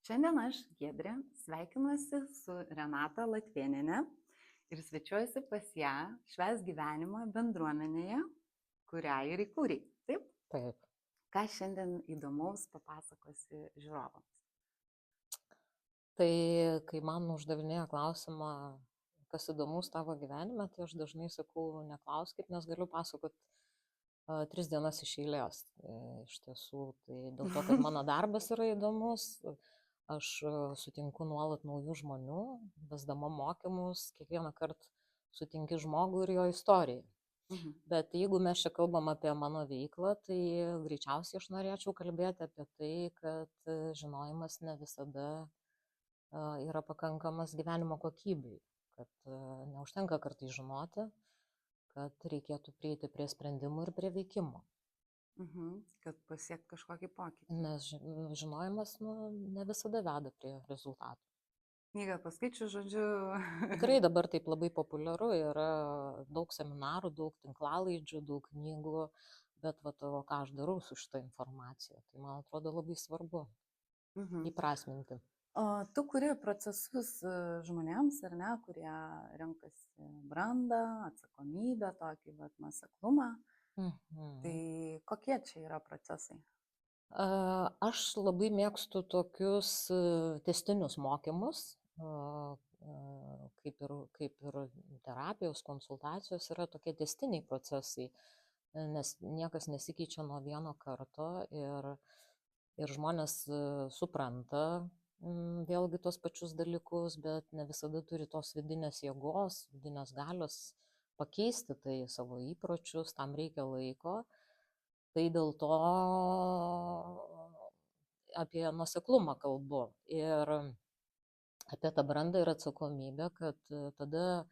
Šiandien aš, Giedrė, sveikinuosi su Renata Latvėnienė ir svečiuojuosi pas ją Švęsk gyvenimą bendruomenėje, kurią ir įkūrei. Taip? Taip. Ką šiandien įdomaus papasakosi žiūrovams? Tai kai man uždavinėja klausimą, kas įdomus tavo gyvenime, tai aš dažnai sakau, neklauskit, nes galiu pasakot 3 dienas iš eilės. Iš tiesų, tai dėl to, kad mano darbas yra įdomus, aš sutinku nuolat naujų žmonių, vesdama mokymus, kiekvieną kartą sutinki žmogų ir jo istoriją. Bet jeigu mes čia kalbam apie mano veiklą, tai greičiausiai aš norėčiau kalbėti apie tai, kad žinojimas ne visada yra pakankamas gyvenimo kokybei, kad neužtenka kartais žinoti, kad reikėtų prieiti prie sprendimų ir prie veikimo. Kad pasiekti kažkokį pokytį. Nes žinojimas ne visada veda prie rezultatų. Knygą paskaičiu, žodžiu. Tikrai dabar taip labai populiaru, yra daug seminarų, daug tinklalaidžių, daug knygų, bet ką aš darau su šitą informaciją, tai man atrodo labai svarbu įprasminti. O tu kuri procesus žmonėms, ar ne, kurie renkasi brandą, atsakomybę, tokį nuoseklumą. Tai kokie čia yra procesai? Aš labai mėgstu tokius tęstinius mokymus, kaip ir terapijos, konsultacijos yra tokie tęstiniai procesai, nes niekas nesikeičia nuo vieno karto ir žmonės supranta vėlgi tos pačius dalykus, bet ne visada turi tos vidinės jėgos, vidinės galios pakeisti tai savo įpročius, tam reikia laiko. Tai dėl to apie nuoseklumą kalbu ir apie tą brandą ir atsakomybę, kad tada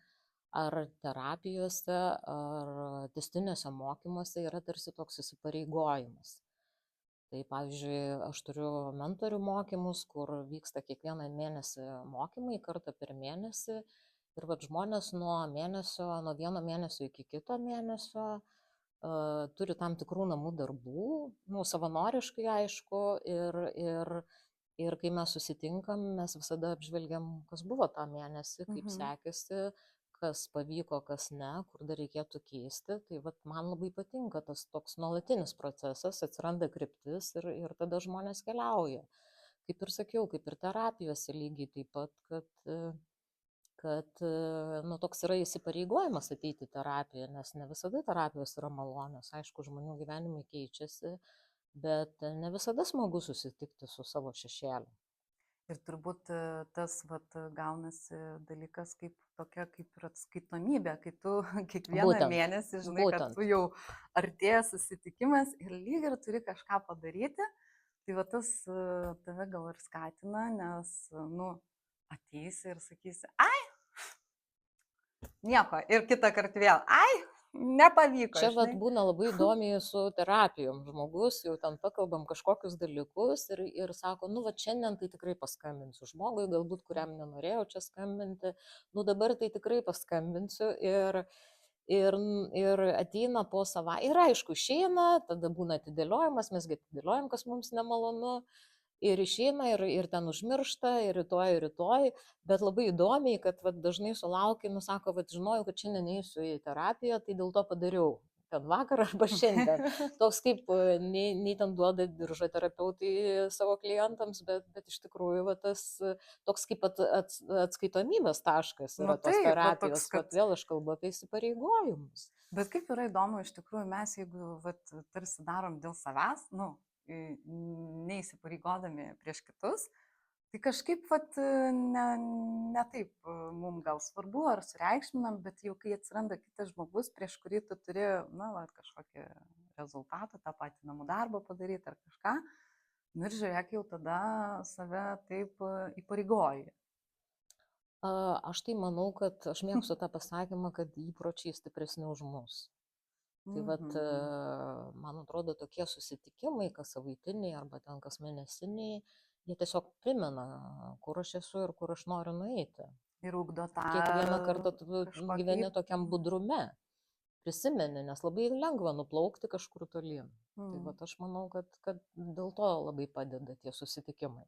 ar terapijose, ar tęstiniuose mokymuose yra tarsi toks įsipareigojimas. Tai pavyzdžiui, aš turiu mentorių mokymus, kur vyksta kiekvieną mėnesį mokymai, kartą per mėnesį. Ir žmonės nuo vieno mėnesio iki kito mėnesio turi tam tikrų namų darbų, savanoriškai aišku, ir kai mes susitinkam, mes visada apžvelgiam, kas buvo tą mėnesį, kaip sekėsi, kas pavyko, kas ne, kur dar reikėtų keisti. Tai man labai patinka tas toks nuolatinis procesas, atsiranda kryptis ir tada žmonės keliauja. Kaip ir sakiau, kaip ir terapijose lygiai taip pat, kad toks yra įsipareigojimas ateiti į terapiją, nes ne visada terapijos yra malonios, aišku, žmonių gyvenimai keičiasi, bet ne visada smagu susitikti su savo šešėliu. Ir turbūt tas gaunasi dalykas kaip tokia kaip ir atskaitomybė, kai tu kiekvieną mėnesį žinai, kad tu jau artėja susitikimas ir lyg ir turi kažką padaryti, tai tas tave gal ir skatina, nes, ateisi ir sakysi, ai, nieko, ir kitą kartą vėl, ai, nepavyko. Čia būna labai įdomiai su terapijom. Žmogus jau ten pakalbam kažkokius dalykus ir sako, šiandien tai tikrai paskambinsiu žmogui, galbūt kuriam nenorėjau čia skambinti, dabar tai tikrai paskambinsiu ir ateina po savaitės. Ir aišku, išeina, tada būna atidėliojimas, mes atidėliojam, kas mums nemalonu. Ir išeina, ir ten užmiršta, ir rytoj, bet labai įdomiai, kad dažnai sulaukia, sako, žinojau, kad šiandien eisiu į terapiją, tai dėl to padariau ten vakar arba šiandien. Toks kaip, nei ten duoda diržą terapeutai savo klientams, bet iš tikrųjų tas toks kaip atskaitomybės taškas yra tos terapijos, kad vėl aš kalbu apie įsipareigojimus. Bet kaip yra įdomu, iš tikrųjų mes, jeigu tarsi darom dėl savęs, neįsipareigodami prieš kitus, tai kažkaip ne taip mums gal svarbu ar sureikšminam, bet jau kai atsiranda kitas žmogus, prieš kurį tu turi kažkokį rezultatą, tą patį namų darbą padaryti ar kažką, ir žiūrėk, jau tada save taip įpareigoji. Aš tai manau, kad aš mėgstu tą pasakymą, kad įpročiai stipresni už mus. Tai man atrodo, tokie susitikimai, kas savaitiniai arba ten kas mėnesiniai, jie tiesiog primena, kur aš esu ir kur aš noriu nueiti. Ir ugdo tą. Kiekvieną kartą tu gyveni tokiam budrume, prisimeni, nes labai lengva nuplaukti kažkur tolyn. Tai aš manau, kad dėl to labai padeda tie susitikimai.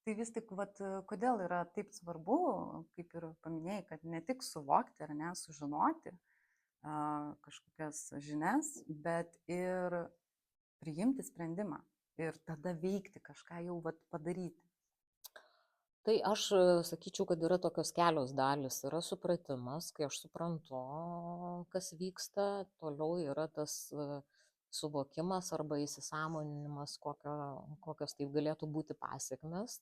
Tai vis tik, vat, kodėl yra taip svarbu, kaip ir paminėjai, kad ne tik suvokti ar ne, sužinoti kažkokias žinias, bet ir priimti sprendimą ir tada veikti, kažką jau vat, padaryti. Tai aš sakyčiau, kad yra tokios kelios dalis. Yra supratimas, kai aš suprantu, kas vyksta, toliau yra tas suvokimas arba įsisąmoninimas, kokios tai galėtų būti pasiekmes.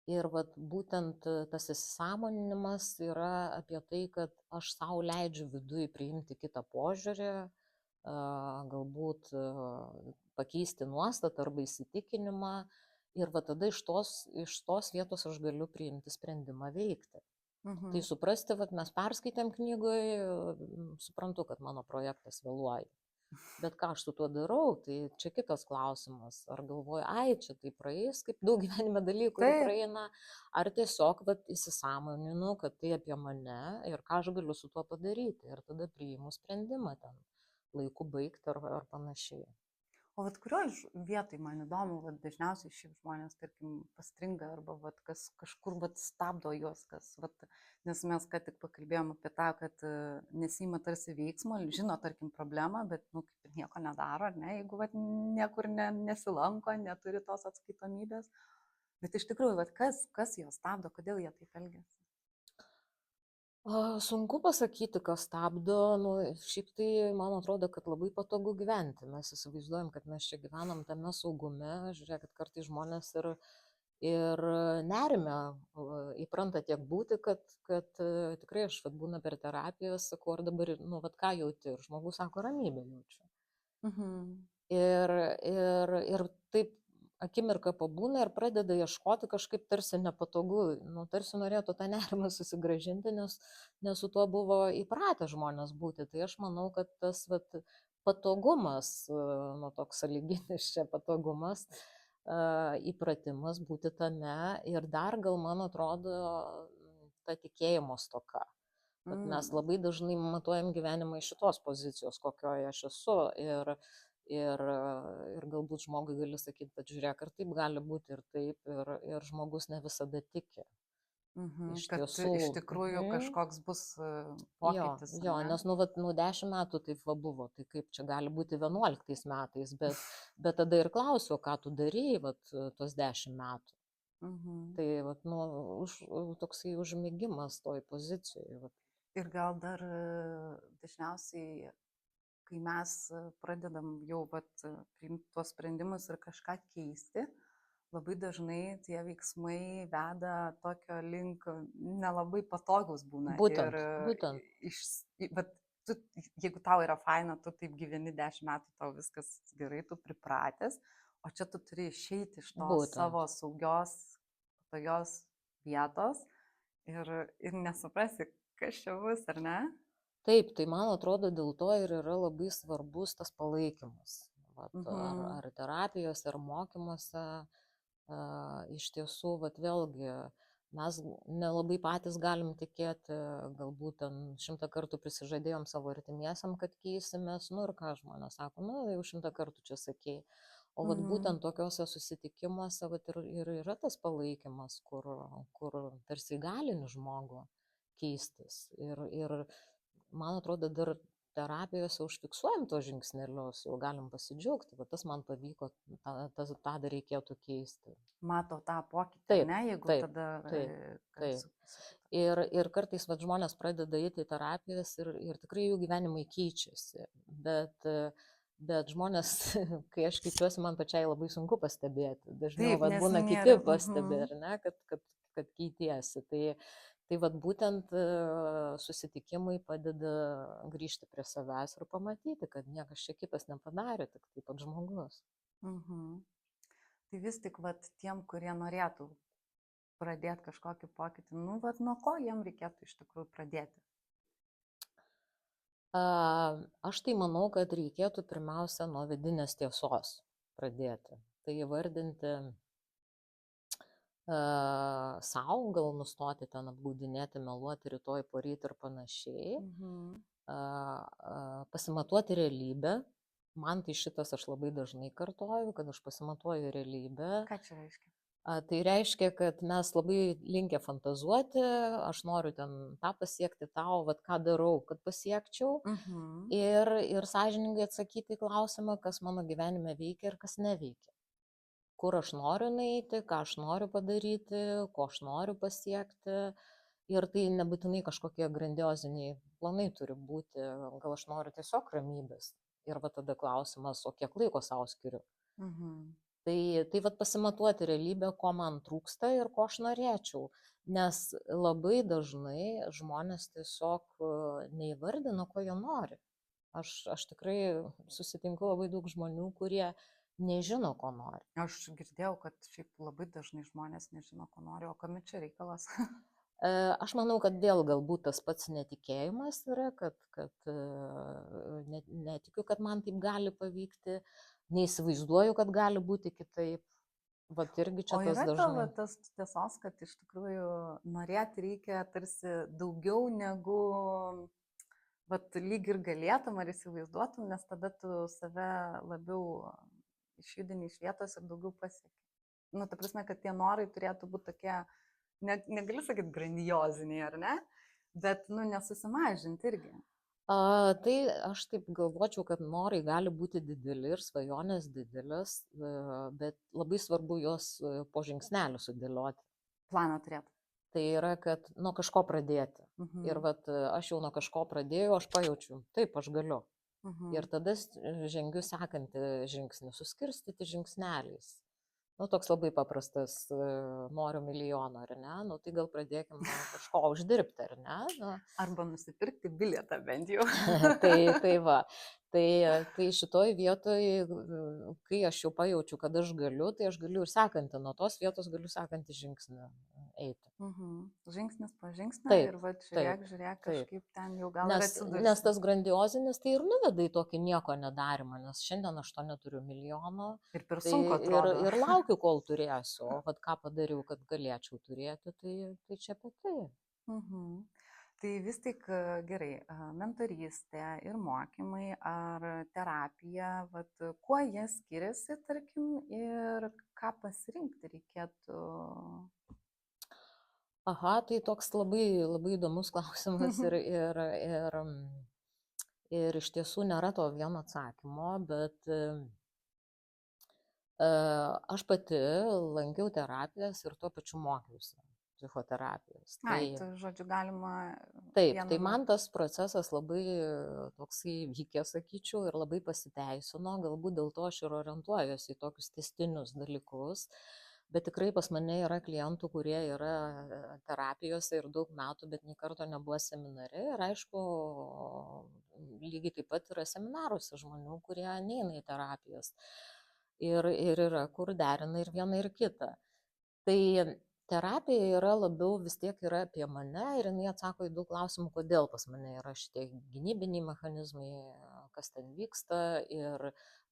Ir vat, būtent tas įsisąmoninimas yra apie tai, kad aš sau leidžiu viduje priimti kitą požiūrį, galbūt pakeisti nuostatą arba įsitikinimą. Ir va tada iš tos vietos aš galiu priimti sprendimą veikti. Tai suprasti, vat mes perskaitėm knygoje, suprantu, kad mano projektas vėluoja. Bet ką aš su tuo darau, tai čia kitas klausimas. Ar galvoju, ai, čia tai praeis, kaip daug gyvenime dalykų praeina, ar tiesiog vat, įsisąmoninu, kad tai apie mane ir ką aš galiu su tuo padaryti. Ir tada priimu sprendimą ten laiku baigti ar panašiai. O vat kurioj vietoj, man įdomu, vat dažniausiai šiaip žmonės, tarkim, pastringa arba vat kažkur vat stabdo juos, nes mes ką tik pakalbėjom apie tą, kad nesima tarsi veiksmo, žino, tarkim, problemą, bet, nu, kaip ir nieko nedaro, ne, jeigu vat niekur nesilanko, neturi tos atskaitomybės. Bet iš tikrųjų, vat kas juos stabdo, kodėl jie taip elgiasi? Sunku pasakyti, kas stabdo, nu, šiaip tai man atrodo, kad labai patogu gyventi. Mes įsivaizduojam, kad mes čia gyvenam tame saugume, žiūrėkit, kartais žmonės ir nerime įpranta tiek būti, kad tikrai aš būna per terapiją, sakau, ar dabar, nu, vat ką jauti, ir žmogus sako, ramybę jaučiu. Ir taip akimirką pabūna ir pradeda ieškoti kažkaip tarsi nepatogu, nu, tarsi norėtų tą nerimą susigrąžinti, nes su tuo buvo įpratę žmonės būti. Tai aš manau, kad tas vat, patogumas, nu, toks sąlyginis čia patogumas, įpratimas būti tame ir dar gal man atrodo ta tikėjimo stoka. Bet mes labai dažnai matuojam gyvenimą iš šitos pozicijos, kokioje aš esu. Ir galbūt žmogui gali sakyti, bet žiūrėk, ar taip gali būti ir taip, ir žmogus ne visada tiki. Kad iš tikrųjų kažkoks bus pokytis. Jo, nes nu 10 metų taip buvo, tai kaip čia gali būti 11 metais, bet tada ir klausiu, ką tu darėjai tuos 10 metų. Tai toksai užmėgimas toj pozicijoje. Ir gal dar dažniausiai, kai mes pradedam jau priimti tuos sprendimus ir kažką keisti, labai dažnai tie veiksmai veda tokio link nelabai patogus būna. Būtent. Jeigu tau yra faina, tu taip gyveni 10 metų, tau viskas gerai, tu pripratęs, o čia tu turi išeiti iš tos savo saugios, patogios vietos ir nesuprasi, kas čia bus, ar ne? Taip, tai man atrodo, dėl to ir yra labai svarbus tas palaikymas. Ar terapijose, ar mokymuose. Iš tiesų, vėlgi, mes nelabai patys galim tikėti, galbūt 100 kartų prisižadėjom savo artimiesiam, kad keisimės, nu ir ką žmonės sako, nu jau 100 kartų čia sakei. O būtent tokiuose susitikimuose ir yra tas palaikymas, kur tarsi įgalini žmogų keistis. Ir man atrodo, dar terapijose užfiksuojam tos žingsnelius, jau galim pasidžiaugti, bet tas man pavyko, tą dar reikėtų keisti. Mato tą pokytį, ne, jeigu tada... Taip. Ir kartais žmonės pradeda eiti į terapijas ir tikrai jų gyvenimai keičiasi, bet žmonės, kai aš keičiuosi, man pačiai labai sunku pastebėti. Dažniau būna kiti pastebi, ar ne, kad keitiesi. Tai būtent susitikimai padeda grįžti prie savęs ir pamatyti, kad niekas čia kitas nepadarė, tik taip pat žmogus. Tai vis tik tiem, kurie norėtų pradėti kažkokį pokytį, nuo ko jiem reikėtų iš tikrųjų pradėti? Aš tai manau, kad reikėtų pirmiausia nuo vidinės tiesos pradėti. Tai įvardinti sau, gal nustoti ten apgaudinėti, meluoti rytoj, poryt ir panašiai. Pasimatuoti realybę. Man tai šitas aš labai dažnai kartoju, kad aš pasimatuoju realybę. Ką čia reiškia? Tai reiškia, kad mes labai linkę fantazuoti, aš noriu ten tą pasiekti, tau, vat ką darau, kad pasiekčiau. Ir sąžiningai atsakyti į klausimą, kas mano gyvenime veikia ir kas neveikia. Kur aš noriu nueiti, ką aš noriu padaryti, ko aš noriu pasiekti. Ir tai nebūtinai kažkokie grandioziniai planai turi būti, gal aš noriu tiesiog ramybės. Ir va tada klausimas, o kiek laiko savo skiriu. Tai vat pasimatuoti realybę, ko man trūksta ir ko aš norėčiau. Nes labai dažnai žmonės tiesiog neįvardina, ko jie nori. Aš tikrai susitinku labai daug žmonių, kurie nežino, ko nori. Aš girdėjau, kad šiaip labai dažnai žmonės nežino, ko nori, o kam čia reikalas? Aš manau, kad vėl galbūt tas pats netikėjimas yra, kad netikiu, kad man taip gali pavykti, neįsivaizduoju, kad gali būti kitaip. Vat irgi čia tas dažnai. O yra tas tiesos, kad iš tikrųjų norėti reikia tarsi daugiau negu, vat lyg ir galėtum ar įsivaizduotum, nes tada tu save labiau išjudini iš vietos ir daugiau pasieki. Nu, ta prasme, kad tie norai turėtų būti tokie, negali sakyti grandioziniai, ar ne, bet, nu, nesusimažinti irgi. Tai aš taip galvočiau, kad norai gali būti dideli ir svajonės didelės, bet labai svarbu juos po žingsnelį sudėlioti. Planą turėti. Tai yra, kad nuo kažko pradėti. Ir vat aš jau nuo kažko pradėjau, aš pajaučiu, taip, aš galiu. Ir tada žengiu sekantį žingsnį, suskirstyti žingsneliais. Nu, toks labai paprastas, noriu milijoną, ar ne? Nu, tai gal pradėkime nuo kažko uždirbti, ar ne? Nu. Arba nusipirkti bilietą bent jau. tai va. Tai šitoj vietoj, kai aš jau pajaučiu, kad aš galiu, tai aš galiu ir sekantį, nuo tos vietos galiu sekantį žingsnį eiti. Žingsnis po žingsnį taip, ir va, žiūrėk, kažkaip ten jau gal atsidursi. Nes tas grandiozinis tai ir nuveda į tokį nieko nedarimą, nes šiandien aš to neturiu milijono. Ir per sunku atrodo. Ir laukiu, kol turėsiu, o vat ką padariau, kad galėčiau turėti, tai čia apie tai. Tai vis tik gerai, mentorystė ir mokymai ar terapija, vat, kuo jie skiriasi, tarkim, ir ką pasirinkti reikėtų? Aha, tai toks labai, labai įdomus klausimas ir iš tiesų nėra to vieno atsakymo, bet aš pati lankiau terapijas ir tuo pačiu mokiausi psichoterapijos. Tai žodžiu, galima... Taip, tai man tas procesas labai toksai vykė, sakyčiau, ir labai pasiteisino, galbūt dėl to aš ir orientuojuosi į tokius tęstinius dalykus, bet tikrai pas mane yra klientų, kurie yra terapijose ir daug metų, bet nei karto nebuvo seminare ir aišku, lygiai taip pat yra seminaruose žmonių, kurie neina į terapijas ir yra, kur derina ir vieną ir kitą. Tai terapija yra labiau vis tiek yra apie mane ir jinai atsako į daug klausimų, kodėl pas mane yra šitie gynybiniai mechanizmai, kas ten vyksta ir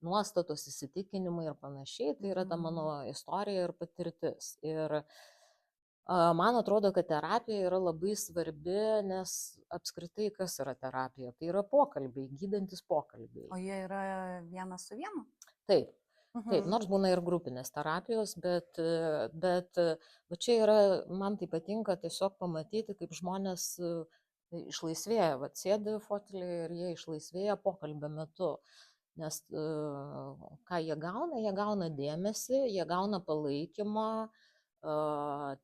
nuostatos, įsitikinimai ir panašiai. Tai yra ta mano istorija ir patirtis. Ir man atrodo, kad terapija yra labai svarbi, nes apskritai kas yra terapija? Tai yra pokalbiai, gydantis pokalbiai. O jie yra vienas su vienu? Taip. Taip, nors būna ir grupinės terapijos, bet čia yra, man tai patinka tiesiog pamatyti, kaip žmonės išlaisvėja, sėdi fotelį ir jie išlaisvėja pokalbio metu, nes ką jie gauna dėmesį, jie gauna palaikymą,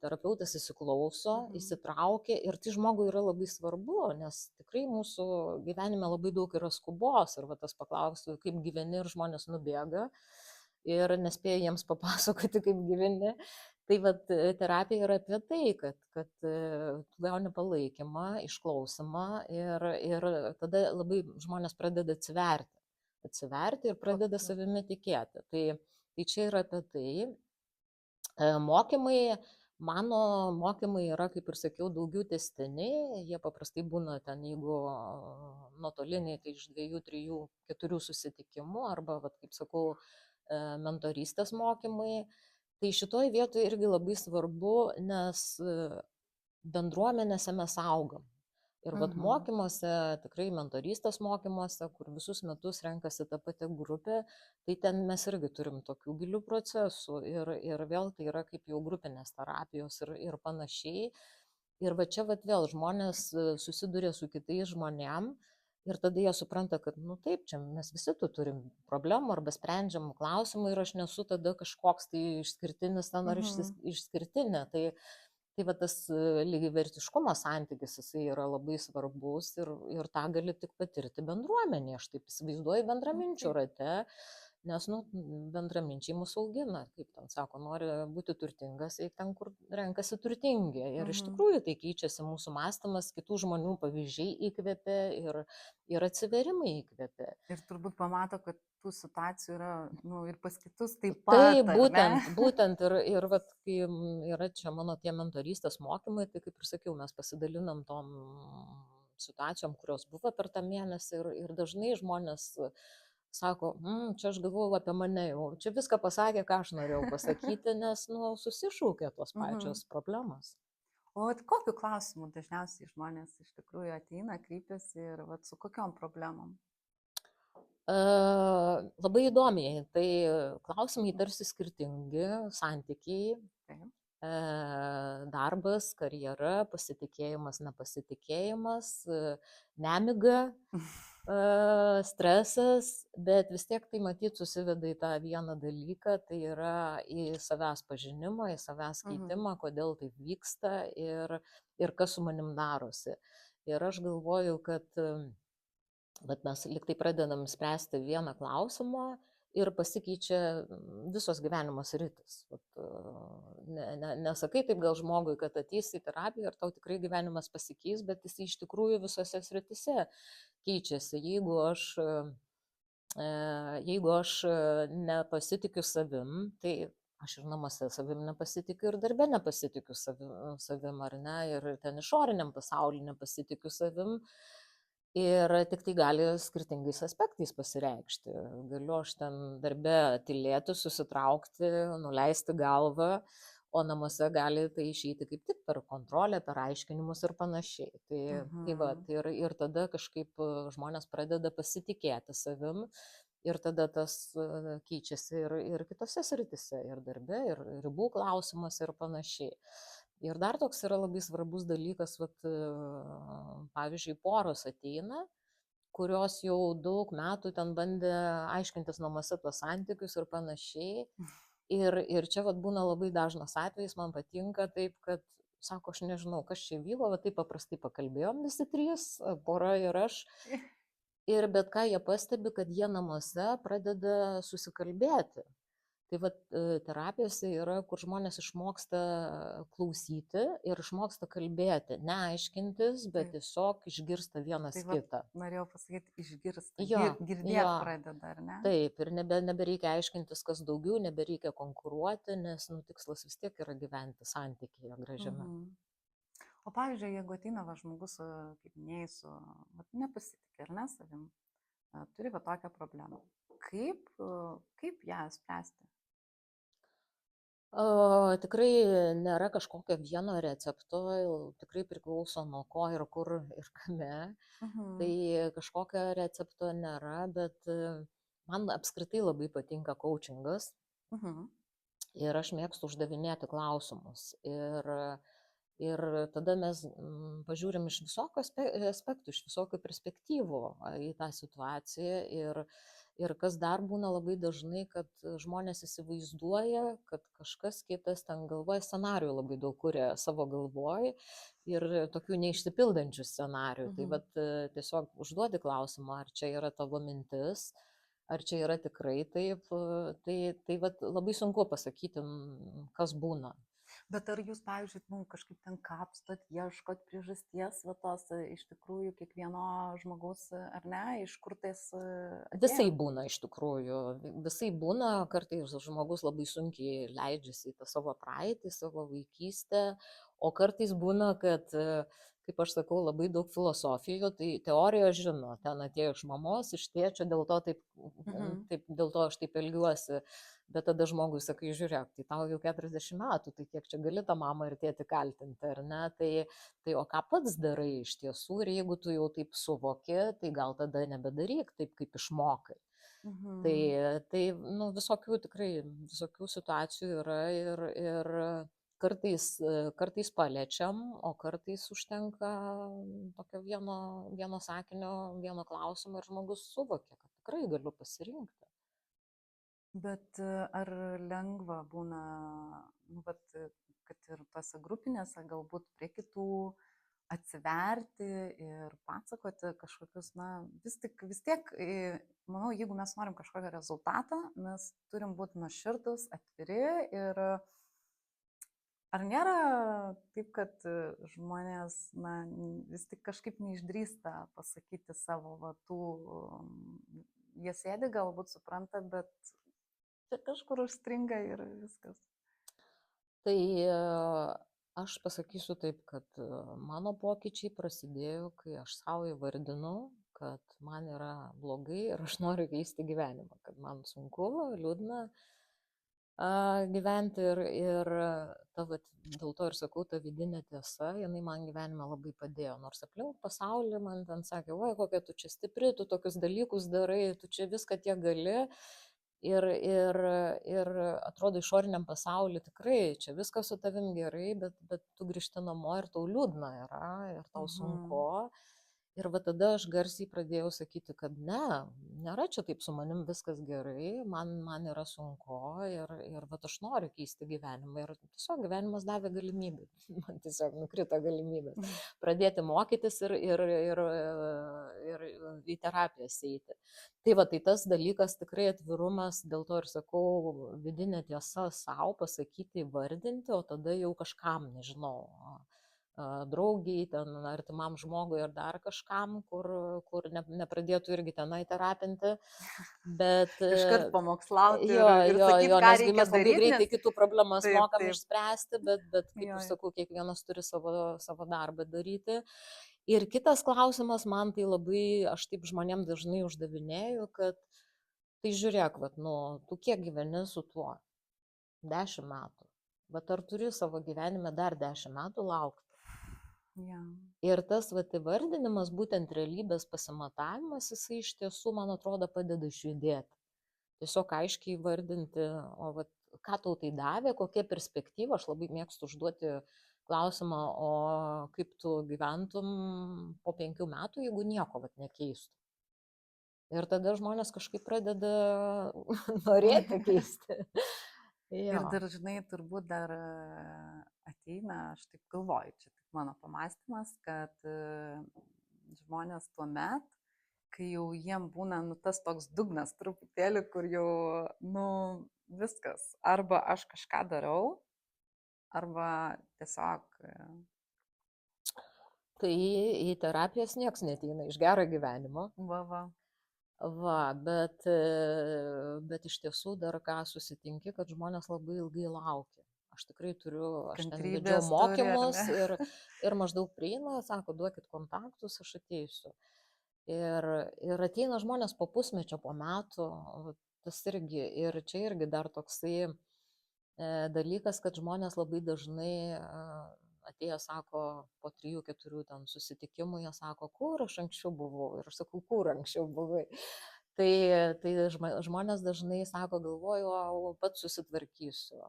terapeutas įsiklauso, įsitraukia ir tai žmogui yra labai svarbu, nes tikrai mūsų gyvenime labai daug yra skubos ir tas paklausiu, kaip gyveni ir žmonės nubėga. Ir nespėju jiems papasakoti, kaip gyveni. Tai terapija yra apie tai, kad tu gauni palaikymą, išklausimą ir tada labai žmonės pradeda atsiverti ir pradeda savimi tikėti. Tai čia yra apie tai. Mano mokymai yra, kaip ir sakiau, daugiau tęstiniai. Jie paprastai būna ten, jeigu nuotoliniai, tai iš 2, 3, 4 susitikimų arba, kaip sakau, mentorystės mokymai. Tai šitoj vietoje irgi labai svarbu, nes bendruomenėse mes augam. Ir vat mokymuose, tikrai mentorystės mokymuose, kur visus metus renkasi ta pati grupė, tai ten mes irgi turim tokių gilių procesų ir vėl tai yra kaip jau grupinės terapijos ir panašiai. Ir va čia vat vėl žmonės susiduria su kitais žmonėm ir tada jie supranta, kad, nu taip, čia mes visi tu turim problemų arba sprendžiamų klausimų ir aš nesu tada kažkoks tai išskirtinis ten ar išskirtinė. Tai va tas lygiavertiškumo santykis, jisai yra labai svarbus ir tą gali tik patirti bendruomenėje, aš taip įsivaizduoju bendraminčių rate, nes nu, bendraminčiai mūsų augina, kaip ten sako, nori būti turtingas, eik ten, kur renkasi turtingi. Ir iš tikrųjų tai keičiasi mūsų mąstymas, kitų žmonių pavyzdžiai įkvėpia ir atsiverimai įkvėpia. Ir turbūt pamato, kad tų situacijų yra, nu, ir pas kitus taip pat. Tai būtent ir vat, kai yra čia mano tie mentorystės mokymai, tai kaip ir sakiau, mes pasidalinam tom situacijom, kurios buvo per tą mėnesį ir dažnai žmonės sako, čia aš galvoju apie mane jau, čia viską pasakė, ką aš norėjau pasakyti, nes nu, susišaukė tos pačios problemos. O kokiu klausimu dažniausiai žmonės iš tikrųjų ateina, kreipiasi ir vat, su kokiom problemom? Labai įdomiai, tai klausimai tarsi skirtingi, santykiai, darbas, karjera, pasitikėjimas, nepasitikėjimas, nemiga, stresas, bet vis tiek tai matyt susiveda į tą vieną dalyką, tai yra į savęs pažinimą, į savęs keitimą, kodėl taip vyksta ir kas su manim darosi. Ir aš galvoju, kad bet mes liktai pradedam spręsti vieną klausimą ir pasikeičia visos gyvenimo sritis. Nesakai taip gal žmogui, kad ateis į terapiją ir tau tikrai gyvenimas pasikeis, bet jis iš tikrųjų visose sritise keičiasi. Jeigu aš nepasitikiu savim, tai aš ir namuose savim nepasitikiu ir darbe nepasitikiu savim, ar ne, ir ten išoriniam pasauliu nepasitikiu savim. Ir tik tai gali skirtingais aspektais pasireikšti. Galiu aš ten darbe tylėti, susitraukti, nuleisti galvą, o namuose gali tai išeiti kaip tik per kontrolę, per aiškinimus ir panašiai. Ir tada kažkaip žmonės pradeda pasitikėti savim ir tada tas keičiasi ir kitose sritise, ir darbe, ir ribų klausimas ir panašiai. Ir dar toks yra labai svarbus dalykas, pavyzdžiui, poros ateina, kurios jau daug metų ten bandė aiškintis namuose tuos santykius ir panašiai. Ir čia būna labai dažnas atvejis, man patinka taip, kad sako, aš nežinau, kas čia vyko, taip paprastai pakalbėjom visi trys, pora ir aš. Ir bet ką jie pastebi, kad jie namuose pradeda susikalbėti. Tai terapijose yra, kur žmonės išmoksta klausyti ir išmoksta kalbėti, neaiškintis, bet tiesiog išgirsta vienas kitą. Norėjau pasakyti, išgirsta, girdėti pradeda, ar ne? Taip, ir nebereikia aiškintis, kas daugiau, nebereikia konkuruoti, nes tikslas vis tiek yra gyventi santykyje gražiame. O pavyzdžiui, jeigu ateina žmogus, kaip minėjai, nepasitikė ar ne savim, turi tokią problemą, kaip ją spręsti? Tikrai nėra kažkokio vieno recepto, tikrai priklauso nuo ko ir kur ir kame. Tai kažkokio recepto nėra, bet man apskritai labai patinka coachingas. Ir aš mėgstu uždavinėti klausimus. Ir tada mes pažiūrim iš visokių aspektų, iš visokių perspektyvų į tą situaciją. Ir kas dar būna labai dažnai, kad žmonės įsivaizduoja, kad kažkas kitas ten galvoja, scenarijų labai daug kuria savo galvoj ir tokių neišsipildančių scenarijų. Tai tiesiog užduodi klausimą, ar čia yra tavo mintis, ar čia yra tikrai taip. Tai labai sunku pasakyti, kas būna. Bet ar jūs, pavyzdžiui, kažkaip ten kapstot, ieškot priežasties, tos iš tikrųjų kiekvieno žmogaus, ar ne, iš kur tais... Visai būna iš tikrųjų, visai būna, kartais žmogus labai sunkiai leidžiasi į tą savo praeitį, savo vaikystę, O kartais būna, kad, kaip aš sakau, labai daug filosofijų, tai teorijos žino, ten atėjo iš mamos, iš tėčio, dėl to dėl to aš taip elgiuosi. Bet tada žmogui sakai, žiūrėk, tai tau jau 40 metų, tai kiek čia gali tą mamą ir tėtį kaltinti, ar ne? Tai o ką pats darai iš tiesų ir jeigu tu jau taip suvoki, tai gal tada nebedaryk taip, kaip išmokai. Tai nu, visokių situacijų yra ir kartais paliečiam, o kartais užtenka tokio vieno sakinio, vieno klausimo ir žmogus suvokia, kad tikrai galiu pasirinkti. Bet ar lengva būna, nu, vat, kad ir tose grupinėse galbūt prie kitų atsiverti ir pasakoti kažkokius, na, vis tiek, manau, jeigu mes norim kažkokio rezultato, mes turim būti nuoširdus, atviri ir ar nėra taip, kad žmonės, na, vis tik kažkaip neišdrįsta pasakyti savo vatų, jie sėdi, galbūt supranta, bet čia kažkur užstringa ir viskas. Tai aš pasakysiu taip, kad mano pokyčiai prasidėjo, kai aš savo įvardinu, kad man yra blogai ir aš noriu keisti gyvenimą, kad man sunku, liūdna gyventi ir dėl to ir sakau, ta vidinė tiesa, jinai man gyvenime labai padėjo, nors aplink pasaulį man ten sakė, oi, kokia tu čia stipri, tu tokius dalykus darai, tu čia viską tiek gali. Ir atrodo išoriniam pasauliu tikrai čia viskas su tavim gerai, bet tu grįžti namo ir tau liūdna yra, ir tau sunku. Ir va tada aš garsiai pradėjau sakyti, kad nėra čia taip su manim viskas gerai, man yra sunku ir va aš noriu keisti gyvenimą. Ir tiesiog gyvenimas davė galimybę, man tiesiog nukrito galimybė pradėti mokytis ir į terapijas eiti. Tai va, tai tas dalykas tikrai atvirumas, dėl to ir sakau, vidinė tiesa savo pasakyti, įvardinti, o tada jau kažkam, nežinau, draugiai, ten artimam žmogui ar dar kažkam, kur nepradėtų irgi tenai terapinti, bet iškart pamokslauti jo, sakyti, ką nes reikia mes labai daryti, greitai kitų problemas taip, mokam taip. išspręsti, bet kaip aš sakau, kiekvienas turi savo darbą daryti. Ir kitas klausimas, man tai labai, aš taip žmonėm dažnai uždavinėju, kad tai žiūrėk, tu kiek gyveni su tuo? 10 metų. Bet ar turi savo gyvenime dar 10 metų laukti? Ir tas įvardinimas, būtent realybės pasimatavimas, jisai iš tiesų, man atrodo, padeda išjudėti. Tiesiog aiškiai įvardinti, o ką tau tai davė, kokia perspektyva, aš labai mėgstu užduoti klausimą, o kaip tu gyventum po 5 metų, jeigu nieko nekeistų. Ir tada žmonės kažkaip pradeda norėti keisti. Ir dar, žinai, turbūt dar ateina, aš taip galvoju, čia tik mano pamastymas, kad žmonės tuo met, kai jau jiem būna, tas toks dugnas truputėlį, kur jau, viskas, arba aš kažką darau, arba tiesiog. Tai į terapijas nieks neteina iš gero gyvenimo. Bet iš tiesų dar ką susitinki, kad žmonės labai ilgai laukia. Aš tikrai aš ten vedžiau mokymus ir maždaug prieina, sako, duokit kontaktus, aš ateisiu. Ir ateina žmonės po pusmečio, po metų, tas irgi, ir čia irgi dar toksai dalykas, kad žmonės labai dažnai atėję, sako, po 3-4 ten susitikimų, jie sako, kur aš anksčiau buvau. Ir aš sakau, kur anksčiau buvai. Tai žmonės dažnai sako, galvoju, pats susitvarkysiu,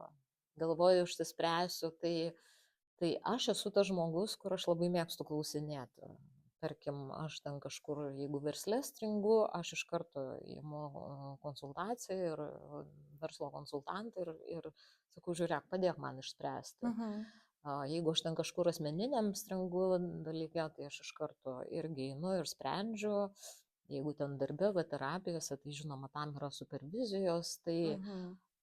galvoju, išsispręsiu. Tai aš esu tas žmogus, kur aš labai mėgstu klausinėti. Tarkim, aš ten kažkur, jeigu versle stringu, aš iš karto imu konsultaciją ir verslo konsultantą ir sakau, žiūrėk, padėk man išspręsti. Jeigu aš ten kažkur asmeniniam stringu dalyke, tai aš iš karto irgi einu ir sprendžiu. Jeigu ten darbe, terapijose, tai žinoma, tam yra supervizijos. Tai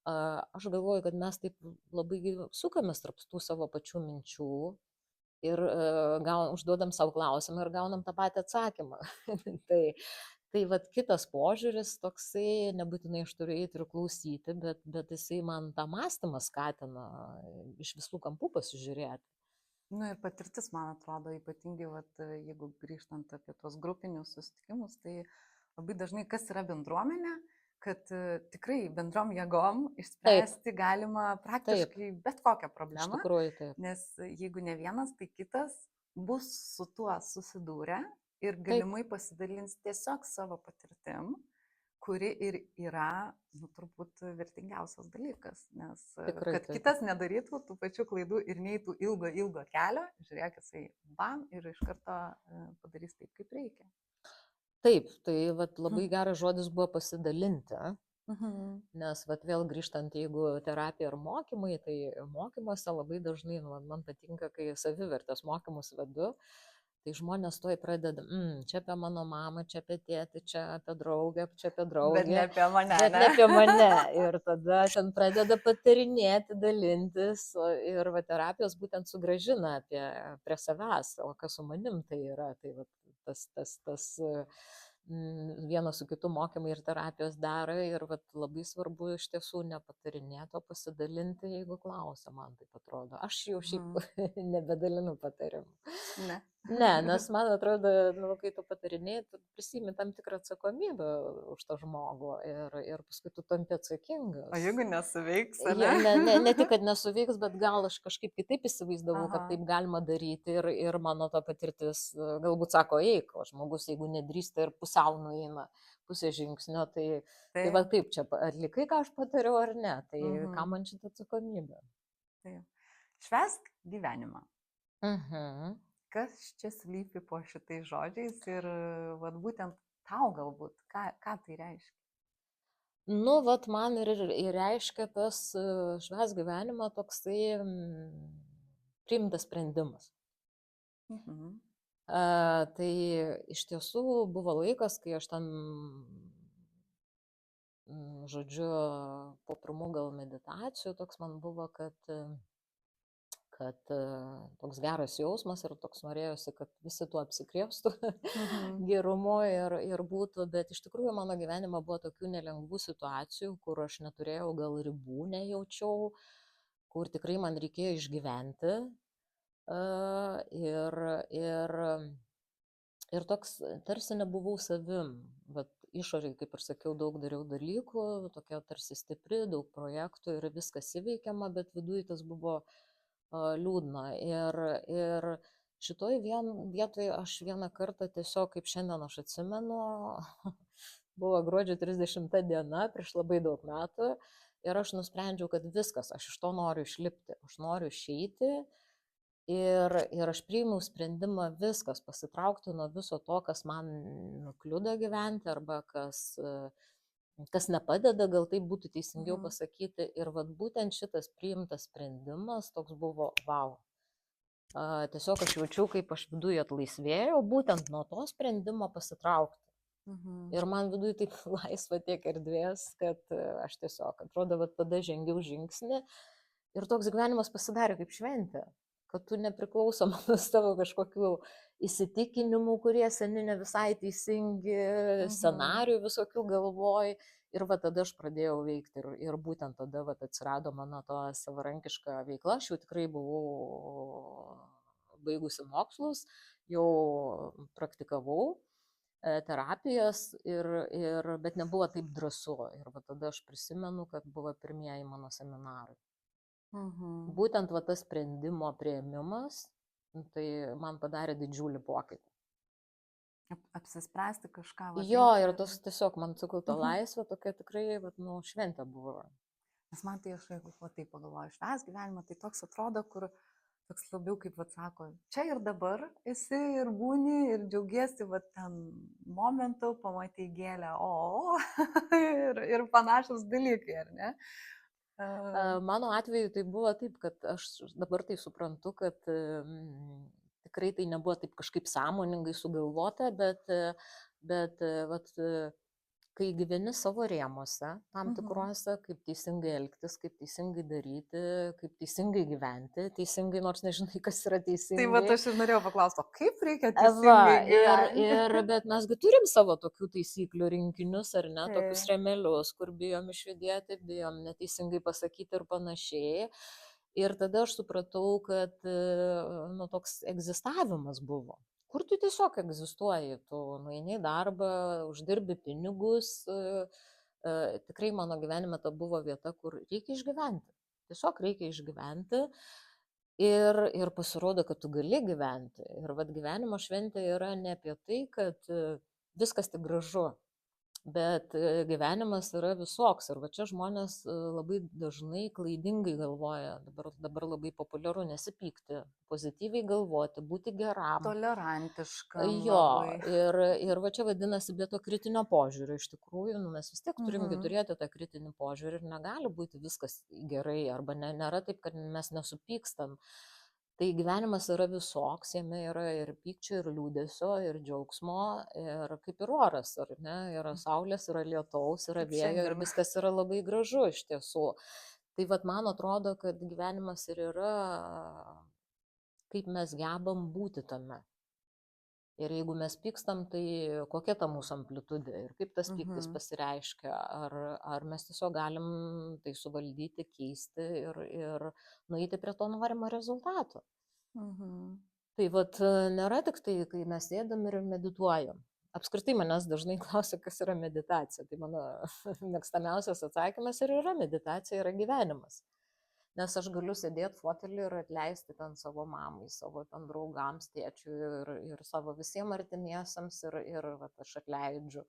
aš galvoju, kad mes taip labai sukamės tarp tų savo pačių minčių ir užduodam savo klausimą ir gaunam tą patį atsakymą. Tai kitas požiūris toksai, nebūtinai aš turiu eiti ir klausyti, bet jisai man tą mąstymą skatina iš visų kampų pasižiūrėti. Nu ir patirtis, man atrodo, ypatingai, vat, jeigu grįžtant apie tos grupinius susitikimus, tai labai dažnai kas yra bendruomenė, kad tikrai bendrom jėgom Taip, išspręsti galima taip, praktiškai bet kokią iš problemą, tikrųjų taip. nes jeigu ne vienas, tai kitas bus su tuo susidūrę ir Taip, galimai pasidalins tiesiog savo patirtim, kuri ir yra, nu, turbūt vertingiausias dalykas, nes tikrai kad taip. kitas nedarytų tų pačių klaidų ir neįtų ilgo kelio, žiūrėk, jisai bam ir iš karto padarys taip, kaip reikia. Taip, tai vat, labai geras žodis buvo pasidalinti, Mhm. nes vat, vėl grįžtant, jeigu terapija ar mokymai, tai mokymuose labai dažnai, nu, man patinka, kai savivertės mokymus vedu, tai žmonės toj pradeda, čia apie mano mamą, čia apie tėtį, čia apie draugę, čia apie Bet draugę, ne apie mane, bet ne? ne apie mane. Ir tada ten pradeda patarinėti, dalintis ir va, terapijos būtent sugražina prie savęs, o kas su manim tai yra. Tai va, tas vienas su kitu mokymai ir terapijos daro ir vat, labai svarbu iš tiesų nepatarinėti, o pasidalinti, jeigu klausia, man taip atrodo. Aš jau šiaip nebedalinu patarimų. Ne. Ne, nes man atrodo, nu, kai tu patarinėjai, tu prisimi tam tikrą atsakomybę už tą žmogų ir paskui tu tampi atsakingas. O jeigu nesuveiks, ne tik, kad nesuveiks, bet gal aš kažkaip kitaip įsivaizdavau, kad taip galima daryti ir mano ta patirtis galbūt sako, eik, o žmogus, jeigu nedrįsta ir pusiau nueina pusę žingsnio, tai va taip čia atlikai, ką aš patariau ar ne, tai ką man šitą atsakomybę. Taip. Švęsk gyvenimą. Mhm. Kas čia slypi po šitais žodžiais ir vat, būtent tau galbūt, ką tai reiškia? Nu, vat man ir reiškia tas švęsk gyvenimą toksai priimtas sprendimas. Tai iš tiesų buvo laikas, kai aš ten, žodžiu, po pirmų gal meditacijų toks man buvo, kad toks geras jausmas ir toks norėjosi, kad visi tuo apsikrėstų gerumu ir būtų, bet iš tikrųjų mano gyvenime buvo tokių nelengvų situacijų, kur aš neturėjau gal ribų, nejaučiau, kur tikrai man reikėjo išgyventi ir toks tarsi nebuvau savim, bet išoriai, kaip ir sakiau, daug dariau dalykų, tokia tarsi stipri, daug projektų ir viskas įveikiama, bet viduje tas buvo liūdna. Ir šitoj vietoje aš vieną kartą tiesiog, kaip šiandien aš atsimenu, buvo gruodžio 30 diena, prieš labai daug metų, ir aš nusprendžiau, kad viskas, aš iš to noriu išlipti, aš noriu išeiti. Ir aš priėmiau sprendimą viskas, pasitraukti nuo viso to, kas man kliudo gyventi arba kas nepadeda, gal taip būtų teisingiau pasakyti. Ir vat būtent šitas priimtas sprendimas toks buvo, wow. Tiesiog aš jaučiau, kaip aš viduje atlaisvėjau, būtent nuo to sprendimo pasitraukti. Ir man viduje taip laisva tiek erdvės, kad aš tiesiog, atrodo, vat tada žengiau žingsnį ir toks gyvenimas pasidarė kaip šventė, kad tu nepriklausoma nuo savo kažkokių įsitikinimų, kurie seni ne visai teisingi, scenarijų visokių galvoj. Ir va tada aš pradėjau veikti ir būtent tada va atsirado mano to savarankiška veikla. Aš jau tikrai buvau baigusi mokslus, jau praktikavau terapijas, bet nebuvo taip drąsu. Ir va tada aš prisimenu, kad buvo pirmieji mano seminarai. Būtent va tas sprendimo priėmimas, tai man padarė didžiulį pokytį. Apsispręsti kažką. Jo, ir tas tiesiog man sukurta laisvė, tokia tikrai šventė buvo. Nes man tai aš, jeigu taip pagalvoju, švęsk gyvenimą, tai toks atrodo, kur toks labiau kaip sako, čia ir dabar esi ir būni ir džiaugiesi ten momentu, pamatai gėlę, ir panašus dalykai, ar ne? Mano atveju tai buvo taip, kad aš dabar tai suprantu, kad tikrai tai nebuvo taip kažkaip sąmoningai sugalvota, bet vat, kai gyveni savo rėmuose, tam tikruose, kaip teisingai elgtis, kaip teisingai daryti, kaip teisingai gyventi, teisingai, nors nežinai, kas yra teisingai. Tai va, aš ir norėjau paklausti, kaip reikia teisingai gyventi. Bet mes turim savo tokių taisyklių rinkinius, ar ne, tokius remelius, kur bijom išjudėti, bijom neteisingai pasakyti ir panašiai. Ir tada aš supratau, kad nu, toks egzistavimas buvo, kur tu tiesiog egzistuoji, tu nueini į darbą, uždirbi pinigus. Tikrai mano gyvenime ta buvo vieta, kur reikia išgyventi. Tiesiog reikia išgyventi. Ir pasirodo, kad tu gali gyventi. Ir vat gyvenimo šventė yra ne apie tai, kad viskas tik gražu, bet gyvenimas yra visoks. Ir va čia žmonės labai dažnai klaidingai galvoja, dabar labai populiaru nesipykti, pozityviai galvoti, būti geram. Tolerantiškam. Jo, ir va čia vadinasi, be to kritinio požiūrio iš tikrųjų, nu, mes vis tiek turim turėti tą kritinį požiūrį ir negali būti viskas gerai, arba nėra taip, kad mes nesupykstam. Tai gyvenimas yra visoks, jame yra ir pykčio, ir liūdesio, ir džiaugsmo, ir kaip ir oras, ar ne, yra saulės, yra lietaus, yra vėjo, ir viskas yra labai gražu iš tiesų. Tai vat man atrodo, kad gyvenimas ir yra, kaip mes gebam būti tame. Ir jeigu mes pykstam, tai kokia ta mūsų amplitudė ir kaip tas pyktis pasireiškia, ar mes tiesiog galim tai suvaldyti, keisti ir nueiti prie to norimo rezultato. Tai vat nėra tik tai, kai mes sėdam ir medituojam. Apskritai manęs dažnai klausia, kas yra meditacija. Tai mano mėgstamiausias atsakymas ir yra meditacija, yra gyvenimas. Nes aš galiu sėdėti fotelį ir atleisti ten savo mamai, savo ten draugams, tėčiui ir savo visiems artimiesiams ir vat, aš atleidžiu.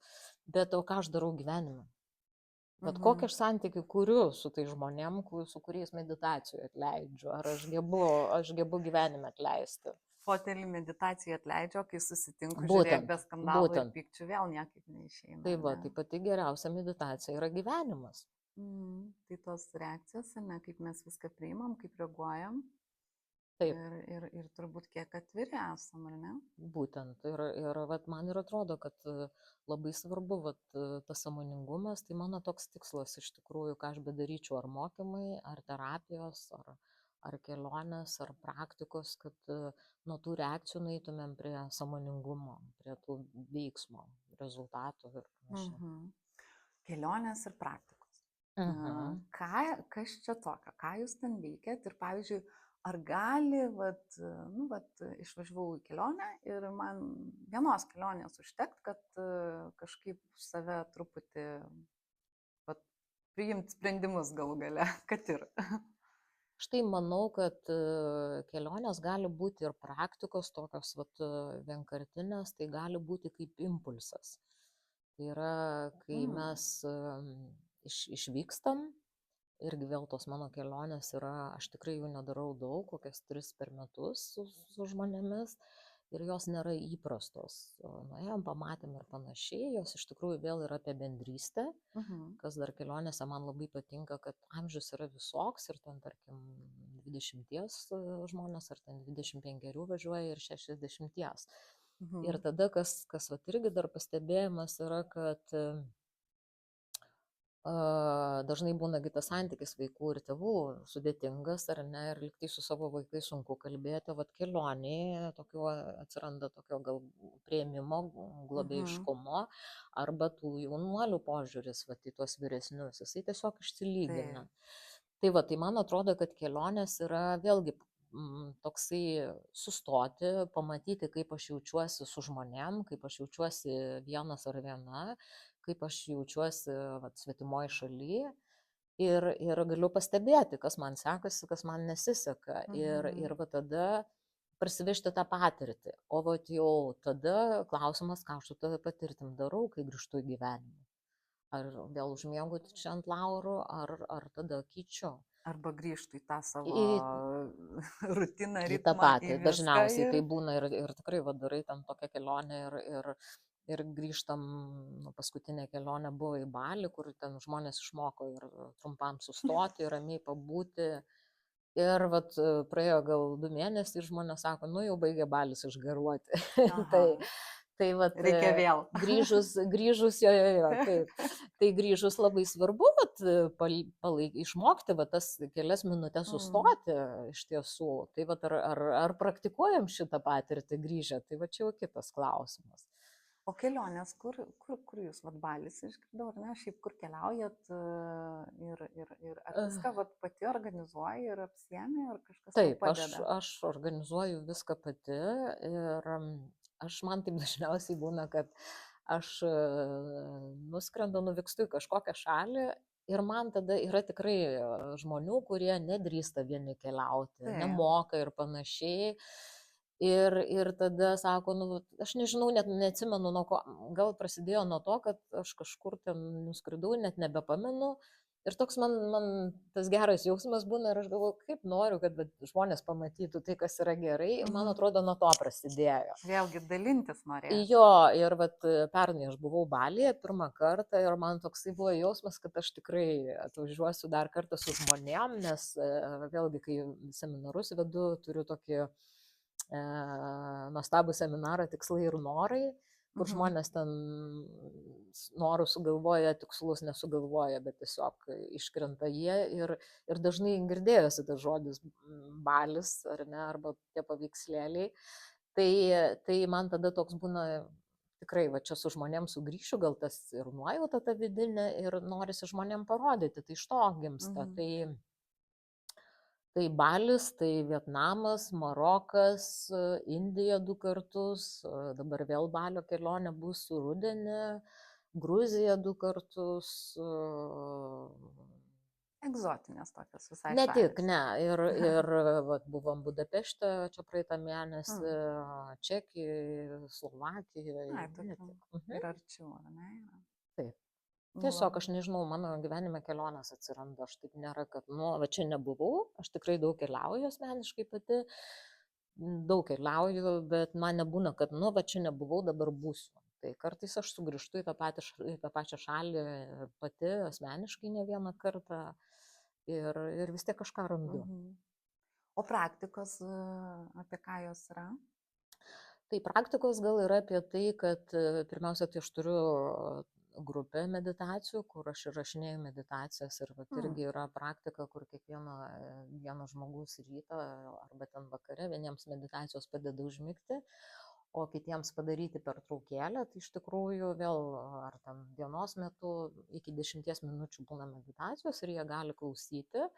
Bet o ką aš darau gyvenime? Bet kokį aš santykių kuriu su tai žmonėm, su kuriais meditacijoje atleidžiu? Ar aš gebu gyvenime atleisti? Fotelį meditaciją atleidžio, kai susitinku, žiūrėk, be skandalų ir pykčių vėl niekaip neišeina. Tai va, tai pati geriausia meditacija yra gyvenimas. Tai tos reakcijos, ne, kaip mes viską priimam, kaip reaguojam. Taip. Ir turbūt kiek atviri esam, ar ne? Būtent. Ir vat, man ir atrodo, kad labai svarbu vat, tas sąmoningumas, tai mano toks tikslas iš tikrųjų, ką aš bedaryčiau, ar mokymai, ar terapijos, ar kelionės, ar praktikos, kad nuo tų reakcijų nueitumėm prie sąmoningumo, prie tų veiksmo, rezultatų ir panašiai. Kelionės ir praktikos. Kas čia tokio, ką jūs ten veikėt ir pavyzdžiui, ar gali, išvažiavau į kelionę ir man vienos kelionės užtekt, kad kažkaip save truputį priimti sprendimus galų gale, kad ir. Štai manau, kad kelionės gali būti ir praktikos tokios vienkartinės, tai gali būti kaip impulsas. Tai yra, kai mes išvykstam, irgi vėl tos mano kelionės yra, aš tikrai jų nedarau daug, kokias 3 per metus su žmonėmis, ir jos nėra įprastos. Nuėjom, pamatėm ir panašiai, jos iš tikrųjų vėl yra apie bendrystę, kas dar kelionėse man labai patinka, kad amžius yra visoks ir ten, tarkim, 20 žmonės, ar ten 25 važiuoja ir 60. Ir tada, kas vat irgi dar pastebėjimas yra, kad dažnai būna tas santykis vaikų ir tėvų sudėtingas, ar ne, ir liktai su savo vaikais sunku kalbėti, vat kelionėje atsiranda tokio gal priėmimo, globėjiškumo, arba tų jaunuolių požiūris vat į tuos vyresnius, jisai tiesiog išsilygina. Tai va, tai man atrodo, kad kelionės yra vėlgi toksai sustoti, pamatyti, kaip aš jaučiuosi su žmonėm, kaip aš jaučiuosi vienas ar viena, kaip aš jaučiuosi svetimoje šalyje ir galiu pastebėti, kas man sekasi, kas man nesiseka. Ir va tada prasivežti tą patirtį. O va jau tada klausimas, ką aš su tavo patirtim darau, kai grįžtu į gyvenimą. Ar vėl užmiegu čia ant laurų, ar tada keičiu. Arba grįžtų į tą savo rutiną, ritmą. Į tą patį. Dažniausiai tai būna ir tikrai darai tam tokią kelionę ir grįžtam, paskutinė kelionė buvo į Balį, kur ten žmonės išmoko ir trumpam sustoti, ir ramiai pabūti. Ir vat praėjo gal 2 mėnesiai ir žmonės sako, nu jau baigė Balis išgaruoti. Tai vat, reikia vėl. Grįžus, jo, taip. Tai grįžus labai svarbu išmokti tas kelias minutės sustoti iš tiesų. Tai vat, ar praktikuojam šitą patirtį grįžę, tai va čia jau kitas klausimas. O kelionės, kur jūs, vat, Balis išgirdau, ar ne, šiaip kur keliaujat ir ar E, viską vat, pati organizuoji ir apsiemi, ar kažkas tau Taip, padeda? aš organizuoju viską pati ir man taip dažniausiai būna, kad aš nuskrendu, nuvykstu į kažkokią šalį ir man tada yra tikrai žmonių, kurie nedrįsta vieni keliauti, Taip. nemoka ir panašiai. Ir tada sako, nu, aš nežinau, net neatsimenu nuo ko, gal prasidėjo nuo to, kad aš kažkur ten nuskridau, net nebepamenu. Ir toks man tas geras jausmas būna ir aš galvoju, kaip noriu, kad žmonės pamatytų tai, kas yra gerai. Man atrodo, nuo to prasidėjo. Vėlgi dalintis norėjau. Jo, ir pernai aš buvau Balyje pirmą kartą ir man toksai buvo jausmas, kad aš tikrai atvažiuosiu dar kartą su žmonėm, nes vėlgi, kai seminarus vedu, turiu tokį nuostabų seminarą Tikslai ir norai, kur žmonės ten norų sugalvoja, tikslus nesugalvoja, bet tiesiog iškrenta jie ir dažnai girdėjosi tas žodis Balis, ar ne, arba tie paveikslėliai. Tai man tada toks būna, tikrai, va čia su žmonėm sugrįšiu, gal tas ir nuojauta ta vidinė ir norisi žmonėm parodyti, tai iš to gimsta. Tai Balis, tai Vietnamas, Marokas, Indija 2 kartus, dabar vėl Balio kelionė bus rudenį, Gruzija 2 kartus. Egzotinės tokios visai. Ne tik, ne. Ir vat, buvom Budapešte čia praeitą mėnesį, Čekijoje, Slovakijoje. Ir arčiau, ar ne? Taip. Tiesiog aš nežinau, mano gyvenime kelionės atsiranda, aš taip nėra, kad, nu, va čia nebuvau, aš tikrai daug keliauju asmeniškai pati, daug keliauju, bet man nebūna, kad, nu, va čia nebuvau, dabar būsiu. Tai kartais aš sugrįžtu į tą pačią šalį pati asmeniškai ne vieną kartą ir vis tiek kažką randu. O praktikos apie ką jos yra? Tai praktikos gal yra apie tai, kad pirmiausia, tai aš turiu grupę meditacijų, kur aš įrašinėju meditacijas ir irgi yra praktika, kur kiekvienas žmogus rytą arba ten vakare, vieniems meditacijos padeda užmigti, o kitiems padaryti pertraukėlę, tai iš tikrųjų vėl ar ten dienos metu iki 10 minučių būna meditacijos ir jie gali klausyti.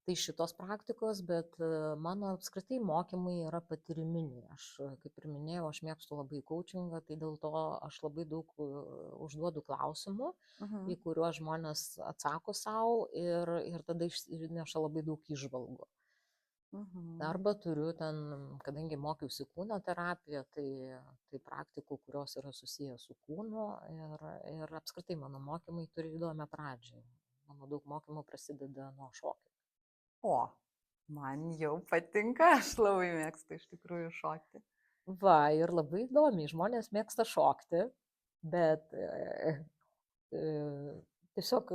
Tai šitos praktikos, bet mano apskritai mokymai yra patyriminiai. Aš, kaip ir minėjau, aš mėgstu labai coachingą, tai dėl to aš labai daug užduodu klausimų, į kuriuos žmonės atsako savo ir tada išneša labai daug įžvalgų. Arba turiu ten, kadangi mokiausi kūno terapiją, tai praktikų, kurios yra susijęs su kūnu ir apskritai mano mokymai turi įdomią pradžią. Mano daug mokymų prasideda nuo šokio. O, man jau patinka, aš labai mėgstu iš tikrųjų šokti. Va, ir labai įdomiai, žmonės mėgsta šokti, bet tiesiog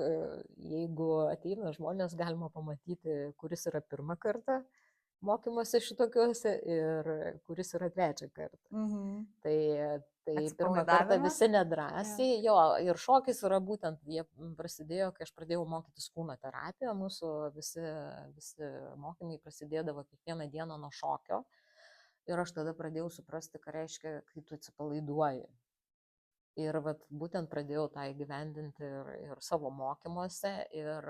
jeigu ateina žmonės, galima pamatyti, kuris yra pirmą kartą mokymuose šitokiuose ir kuris yra trečią kartą. Tai pirmą kartą visi nedrąsiai, jo, ir šokis yra būtent, jie prasidėjo, kai aš pradėjau mokytis kūno terapiją, mūsų visi mokymai prasidėdavo kiekvieną dieną nuo šokio ir aš tada pradėjau suprasti, ką reiškia, kai tu atsipalaiduoji. Ir vat, būtent pradėjau tą įgyvendinti ir savo mokymuose ir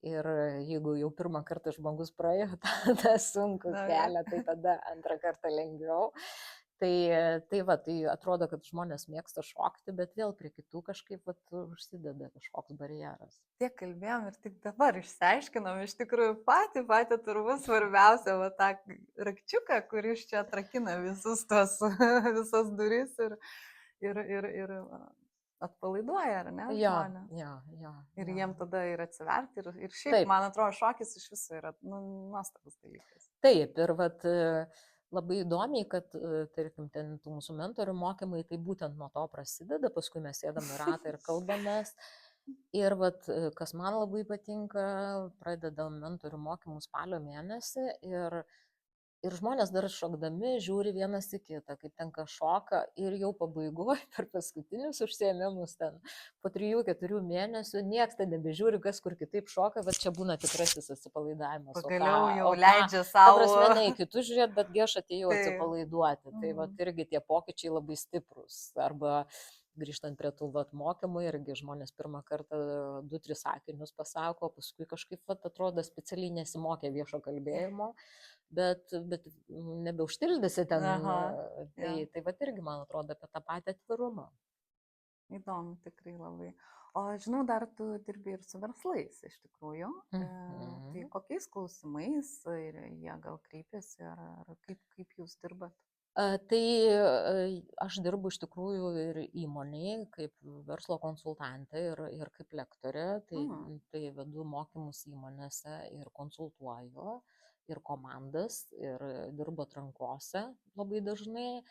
jeigu jau pirmą kartą žmogus praėjo tą sunkų kelią, tai tada antrą kartą lengviau. Tai atrodo, kad žmonės mėgsta šokti, bet vėl prie kitų kažkaip užsideda kažkoks barjeras. Tiek kalbėjom ir tik dabar išsiaiškinom iš tikrųjų patį turbūt svarbiausią tą rakčiuką, kuris čia atrakina visas duris ir atpalaiduoja, ar ne, žmonės? Jo. Ir jiem tada ir atsiverti, ir šiaip, taip. Man atrodo, šokis iš viso yra nuostabus dalykas. Taip, ir labai įdomiai, kad, tarkim, ten mūsų mentorių mokymai, tai būtent nuo to prasideda, paskui mes sėdam į ratą ir kalbamės. Ir kas man labai patinka, pradedam mentorių mokymus spalio mėnesį ir Ir žmonės dar šokdami žiūri vienas į kitą, kaip ten šoka ir jau pabaigoje per paskutinius užsiėmimus ten po 3-4 mėnesių nieks ten nebežiūri, kas kur kitaip šoka, bet čia būna tikrasis atsipalaidavimas. Pagaliau jau leidžia savo. Ta prasme, ne į kitus žiūrėt, betgi aš atėjau atsipalaiduoti. Tai vat irgi tie pokyčiai labai stiprus. Arba grįžtant prie tų mokymų, irgi žmonės pirmą kartą 2-3 sakinius pasako, paskui kažkaip atrodo specialiai nesimokė viešo kalbėjimo. Bet nebeužtildysi ten. Tai vat irgi, man atrodo, apie tą patį atvirumą. Įdomu, tikrai labai. O žinau, dar tu dirbi ir su verslais, iš tikrųjų. Tai kokiais klausimais jie gal kreipiasi, ar kaip jūs dirbat? Tai aš dirbu iš tikrųjų ir įmonėje, kaip verslo konsultantė ir kaip lektorė. Tai vedu mokymus įmonėse ir konsultuoju. Ir komandas, ir dirbo atrankose labai dažnai,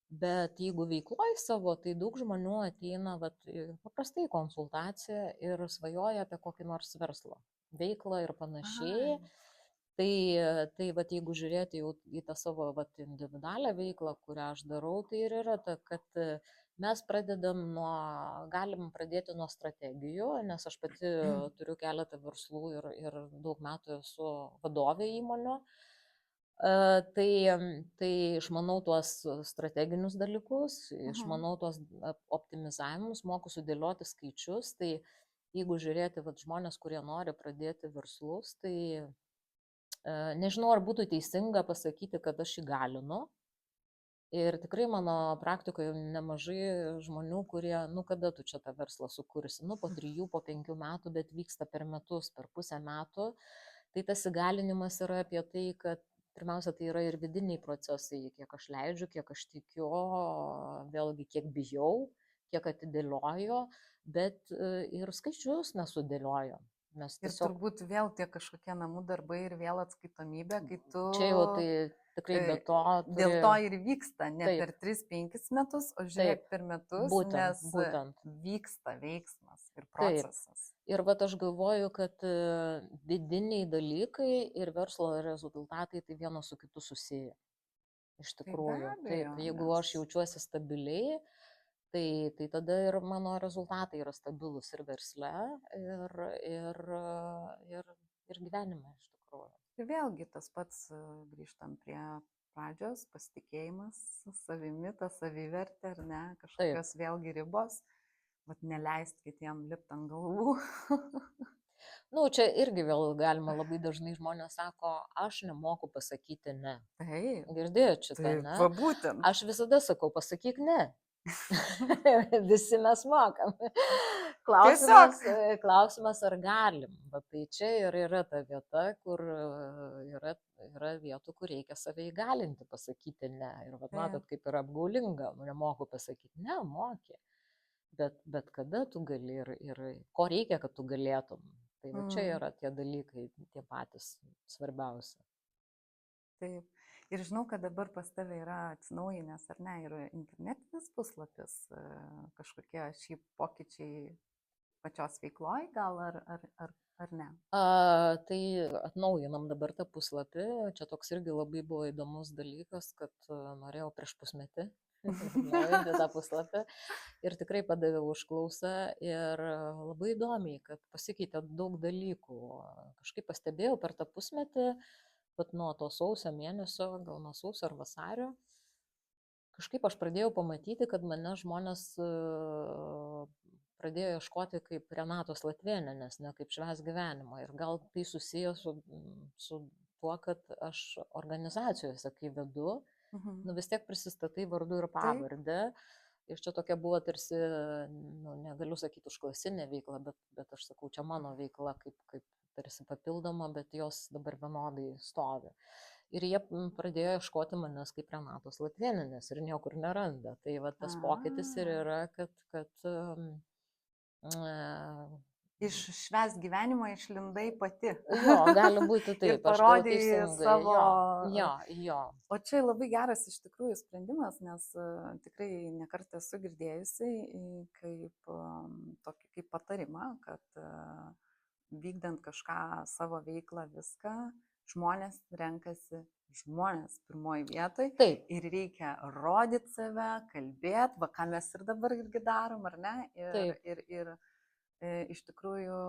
bet jeigu veikloj savo, tai daug žmonių ateina paprastai konsultaciją ir svajoja apie kokį nors verslo veiklą ir panašiai. Tai jeigu žiūrėti jau į tą savo individualią veiklą, kurią aš darau, tai ir yra ta, kad mes galim pradėti nuo strategijų, nes aš pati turiu keletą verslų ir daug metų esu vadovė įmonių. Tai išmanau tuos strateginius dalykus, išmanau tuos optimizavimus, moku sudėlioti skaičius. Tai jeigu žiūrėti žmonės, kurie nori pradėti verslus, tai nežinau, ar būtų teisinga pasakyti, kad aš įgalinu. Ir tikrai mano praktikoje nemažai žmonių, kurie, kada tu čia tą verslą sukursi, po 3, po 5 metų, bet vyksta per metus, per pusę metų. Tai tas įgalinimas yra apie tai, kad pirmiausia, tai yra ir vidiniai procesai, kiek aš leidžiu, kiek aš tikiu, vėlgi kiek bijau, kiek atidėlioju, bet ir skaičius nesudėlioju. Ir turbūt vėl tie kažkokie namų darbai ir vėl atskaitomybė, kai tu... Čia jau tai tikrai be to... Dėl to ir vyksta, ne per 3-5 metus, o žiūrėk per metus, nes vyksta veiksmas ir procesas. Ir aš galvoju, kad vidiniai dalykai ir verslo rezultatai tai vienas su kitu susiję. Iš tikrųjų. Taip, jeigu aš jaučiuosi stabiliai, tai tada ir mano rezultatai yra stabilus ir versle, ir gyvenime, iš tikrųjų. Ir vėlgi tas pats, grįžtam prie pradžios, pasitikėjimas savimi, ta savivertė, ar ne, kažkokios vėlgi ribos, neleist kitiem lipt ant galvų. Čia irgi vėl galima labai dažnai žmonės sako, aš nemoku pasakyti ne. Girdėjot šitą, ne? Būtent. Aš visada sakau, pasakyk ne. Visi mes mokam. Klausimas, ar galim. Tai čia ir yra ta vieta, kur yra vietų, kur reikia save įgalinti, pasakyti ne. Ir matot, kaip yra apgaulinga, nemoku pasakyti ne, moki. Bet kada tu gali ir ko reikia, kad tu galėtum. Tai čia yra tie dalykai, tie patys svarbiausi. Taip. Ir žinau, kad dabar pas tave yra atsinaujinęs, ar ne, ir internetinis puslapis, kažkokie šiaip pokyčiai pačios veikloj, gal ar ne? Tai atnaujinam dabar tą puslapį. Čia toks irgi labai buvo įdomus dalykas, kad norėjau prieš pusmetį atnaujinti tą puslapį ir tikrai padaviau užklausą ir labai įdomiai, kad pasikeitė daug dalykų. Kažkaip pastebėjau per tą pusmetį, bet nuo to sausio mėnesio, gal nuo sausio ar vasario, kažkaip aš pradėjau pamatyti, kad mane žmonės pradėjo ieškoti kaip Renatos Latvėnienės, ne kaip Švęsk gyvenimą. Ir gal tai susijęs su tuo, kad aš organizacijose, kai vedu, vis tiek prisistatai vardu ir pavardę. Ir čia tokia buvo tarsi, negaliu sakyti užklasinė veikla, bet aš sakau, čia mano veikla kaip tarsi papildoma, bet jos dabar vienodai stovi. Ir jie pradėjo ieškoti manęs kaip Renatos Latvėnienės ir niekur neranda. Tai tas pokytis ir yra, kad iš Švęsk gyvenimą išlindai pati. Jo, gali būti taip. Ir parodėjai savo... Jo. O čia labai geras iš tikrųjų sprendimas, nes tikrai nekartą esu girdėjusi kaip patarimą, kad vykdant kažką savo veiklą viską, žmonės renkasi žmonės pirmoji vietoj Taip, ir reikia rodyti save, kalbėti, va ką mes ir dabar irgi darom, ar ne? taip. Iš tikrųjų,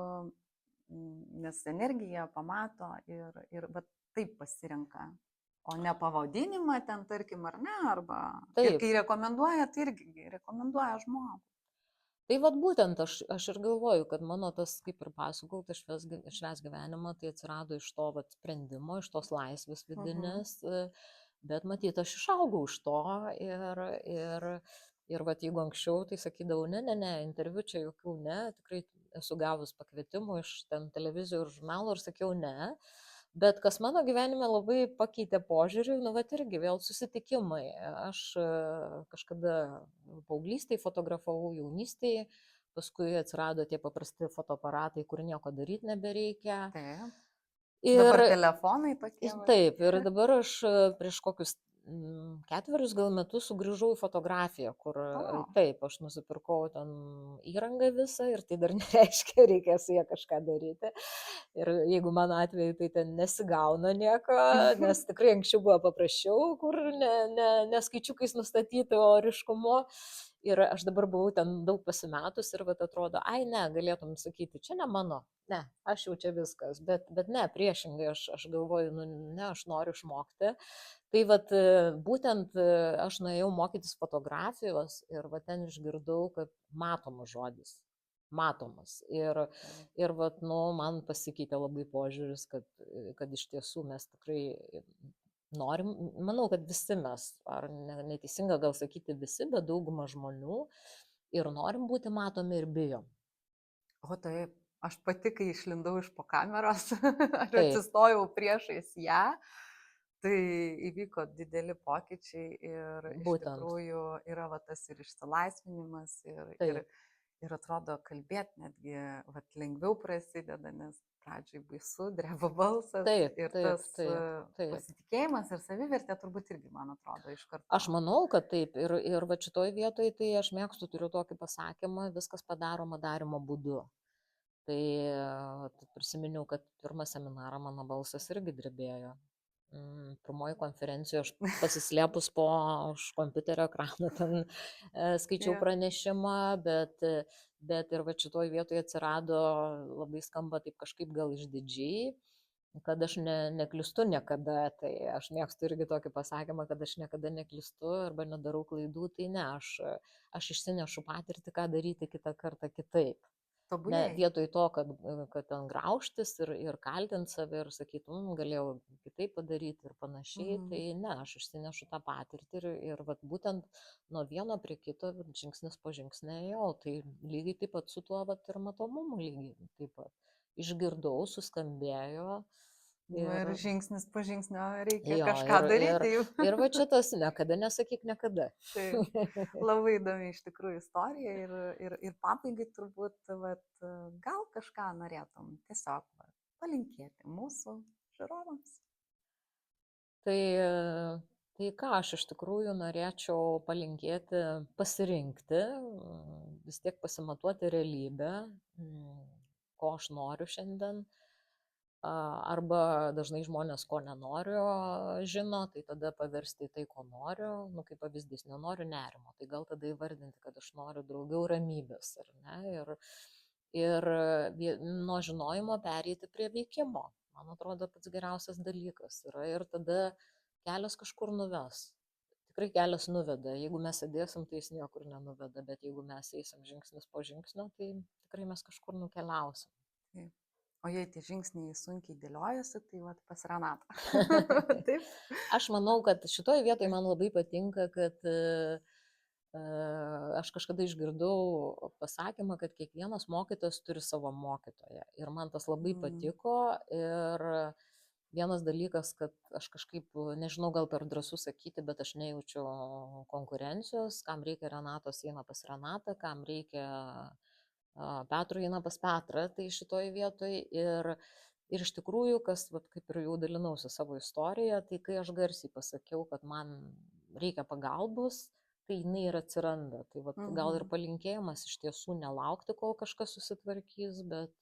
nes energiją pamato ir va taip pasirenka. O ne pavadinimą ten, tarkim, ar ne, arba. Ir Taip. kai rekomenduoja, tai irgi rekomenduoja žmogų. Tai vat būtent aš ir galvoju, kad mano tas, kaip ir pasakau, tai švęs gyvenimą, tai atsirado iš to vat sprendimo, iš tos laisvės vidinės, bet matyt, aš išaugau iš to ir vat jeigu anksčiau, tai sakydavau, ne, interviu čia jokių ne, tikrai esu gavus pakvietimų iš ten televizijų ir žurnalų ir sakiau ne. Bet kas mano gyvenime labai pakeitė požiūrį, nu, vat irgi vėl susitikimai. Aš kažkada paauglystėje fotografavau, jaunystėje, paskui atsirado tie paprasti fotoaparatai, kur nieko daryti nebereikia. Taip. Ir dabar telefonai tokie. Taip, ir dabar aš prieš kokius 4 gal metus sugrįžau į fotografiją, kur taip, aš nusipirkau ten įrangą visą ir tai dar nereiškia, reikia su ją kažką daryti. Ir jeigu mano atveju tai ten nesigauna nieko, nes tikrai anksčiau buvo paprasčiau, kur ne skaičiukais nustatyti, o ryškumu. Ir aš dabar buvau ten daug pasimetus ir vat atrodo, ai ne, galėtum sakyti, čia ne mano, ne, aš jau čia viskas, bet ne, priešingai, aš galvoju, nu ne, aš noriu išmokti. Tai vat būtent aš nuėjau mokytis fotografijos ir va ten išgirdau, kad matomas žodis, matomas. Ir vat, nu, man pasikeitė labai požiūris, kad iš tiesų mes tikrai norim, manau, kad visi mes, ar neteisinga gal sakyti visi, bet dauguma žmonių ir norim būti matomi ir bijom. O taip, aš pati, kai išlindau iš po kameros, aš Taip. atsistojau priešais ją, tai įvyko dideli pokyčiai ir iš Būtent. tikrųjų yra va tas ir išsilaisvinimas ir atrodo kalbėti netgi vat, lengviau prasideda, nes pradžiai baisu, dreba balsas ir tas pasitikėjimas ir savivertė turbūt irgi, man atrodo, iš karto. Aš manau, kad taip ir va šitoj vietoj tai aš mėgstu, turiu tokį pasakymą, viskas padaroma darimo būdu. Tai prisiminiau, kad pirmą seminarą mano balsas irgi drebėjo. Pirmoji konferencijoje aš pasislėpus po kompiuterio ekraną ten skaičiau pranešimą, bet ir va šitoj vietoje atsirado, labai skamba taip kažkaip gal išdidžiai, kad aš neklystu niekada, tai aš mėgstu irgi tokį pasakymą, kad aš niekada neklystu arba nedarau klaidų, tai ne, aš išsinešu patirtį, ką daryti kitą kartą kitaip. Ne, vietoj to, kad ten graužtis ir kaltinti save ir sakyti, galėjau kitaip padaryti ir panašiai, tai ne, aš išsinešu tą patirtį ir vat, būtent nuo vieno prie kito žingsnis po žingsnio, tai lygiai taip pat su tuo vat, ir matomumu lygiai taip pat. Išgirdau, suskambėjo. Ir žingsnis po žingsnio reikia kažką daryti. Ir va čia tas niekada nesakyk niekada. Labai įdomi iš tikrųjų istorija ir pabaigai turbūt vat, gal kažką norėtum tiesiog palinkėti mūsų žiūrovams. Tai ką aš iš tikrųjų norėčiau palinkėti pasirinkti, vis tiek pasimatuoti realybę, ko aš noriu šiandien. Arba dažnai žmonės, ko nenoriu, žino, tai tada paversti tai, ko noriu, kaip pavyzdys, nenoriu nerimo, tai gal tada įvardinti, kad aš noriu daugiau ramybės, ar ne, ir nuo žinojimo pereiti prie veikimo, man atrodo, pats geriausias dalykas yra ir tada kelias kažkur nuves. Tikrai kelias nuveda, jeigu mes sėdėsim, tai jis niekur nenuveda, bet jeigu mes eisim žingsnis po žingsnio, tai tikrai mes kažkur nukeliausim. Taip. O jei tie žingsniai sunkiai dėliojasi, tai vat pas Renatą. Taip. Aš manau, kad šitoje vietoje man labai patinka, kad aš kažkada išgirdau pasakymą, kad kiekvienas mokytojas turi savo mokytoją. Ir man tas labai patiko. Ir vienas dalykas, kad aš kažkaip, nežinau, gal per drąsu sakyti, bet aš nejaučiu konkurencijos, kam reikia Renatos eina pas Renatą, kam reikia Petro eina pas Petrą, tai šitoje vietoje ir iš tikrųjų, kas, vat, kaip ir jau dalinausi savo istoriją, tai kai aš garsiai pasakiau, kad man reikia pagalbos, tai jinai ir atsiranda. Tai vat, gal ir palinkėjimas iš tiesų nelaukti, kol kažkas susitvarkys, bet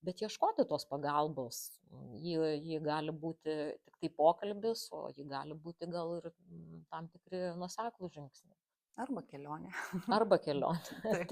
bet ieškoti tos pagalbos. Ji gali būti tik tai pokalbis, o ji gali būti gal ir tam tikri nuoseklūs žingsniai. Arba kelionė. Arba kelionė.